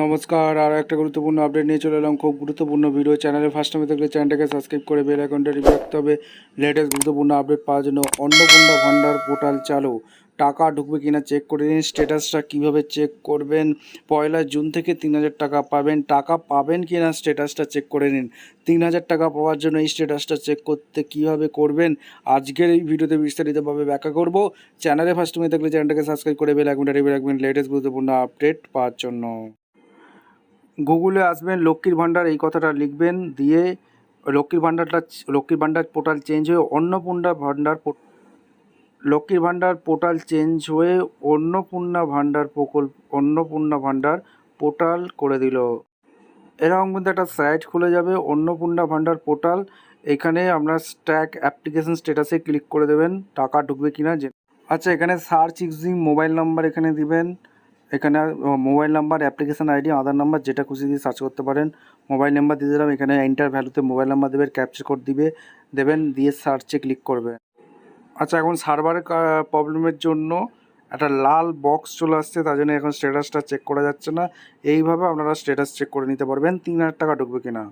নমস্কার, আরও একটা গুরুত্বপূর্ণ আপডেট নিয়ে চলে এলাম। খুব গুরুত্বপূর্ণ ভিডিও। চ্যানেলে ফার্স্ট টাইমে থাকলে চ্যানেলটাকে সাবস্ক্রাইব করে বেল আইকনটা টিপে রাখতে হবে লেটেস্ট গুরুত্বপূর্ণ আপডেট পাওয়ার জন্য। অন্নপূর্ণা ভান্ডার পোর্টাল চালু, টাকা ঢুকবে কিনা চেক করে নিন। স্ট্যাটাসটা কীভাবে চেক করবেন? 1 জুন থেকে 3,000 টাকা পাবেন। টাকা পাবেন কি না স্ট্যাটাসটা চেক করে নিন। 3,000 টাকা পাওয়ার জন্য এই স্ট্যাটাসটা চেক করতে কীভাবে করবেন আজকের এই ভিডিওতে বিস্তারিতভাবে ব্যাখ্যা করব। চ্যানেলে ফার্স্ট টাইমে থাকলে চ্যানেলটাকে সাবস্ক্রাইব করে বেল আইকনটা টিপে রাখবেন লেটেস্ট গুরুত্বপূর্ণ আপডেট পাওয়ার জন্য। গুগলে আসবেন, লক্ষ্মীর ভাণ্ডার এই কথাটা লিখবেন, দিয়ে লক্ষ্মীর ভাণ্ডার পোর্টাল চেঞ্জ হয়ে লক্ষ্মীর ভাণ্ডার পোর্টাল চেঞ্জ হয়ে অন্নপূর্ণা ভাণ্ডার পোর্টাল করে দিল। এরকম কিন্তু একটা সাইট খুলে যাবে, অন্নপূর্ণা ভাণ্ডার পোর্টাল। এখানে আপনার স্ট্যাক অ্যাপ্লিকেশন স্ট্যাটাসে ক্লিক করে দেবেন, টাকা ঢুকবে কিনা। আচ্ছা, এখানে সার্চ ইউজিং মোবাইল নাম্বার এখানে দিবেন। এখানে মোবাইল নাম্বার, অ্যাপ্লিকেশান আইডি, আধার নাম্বার যেটা খুশি দিয়ে সার্চ করতে পারেন। মোবাইল নাম্বার দিয়ে দিলাম। এখানে এন্টার ভ্যালুতে মোবাইল নাম্বার দেবেন, ক্যাপচার কোড দেবেন, দিয়ে সার্চে ক্লিক করবেন। আচ্ছা, এখন সার্ভারের প্রবলেমের জন্য একটা লাল বক্স চলে আসছে, তার জন্য এখন স্ট্যাটাসটা চেক করা যাচ্ছে না। এইভাবে আপনারা স্ট্যাটাস চেক করে নিতে পারবেন 3,000 টাকা ঢুকবে কিনা।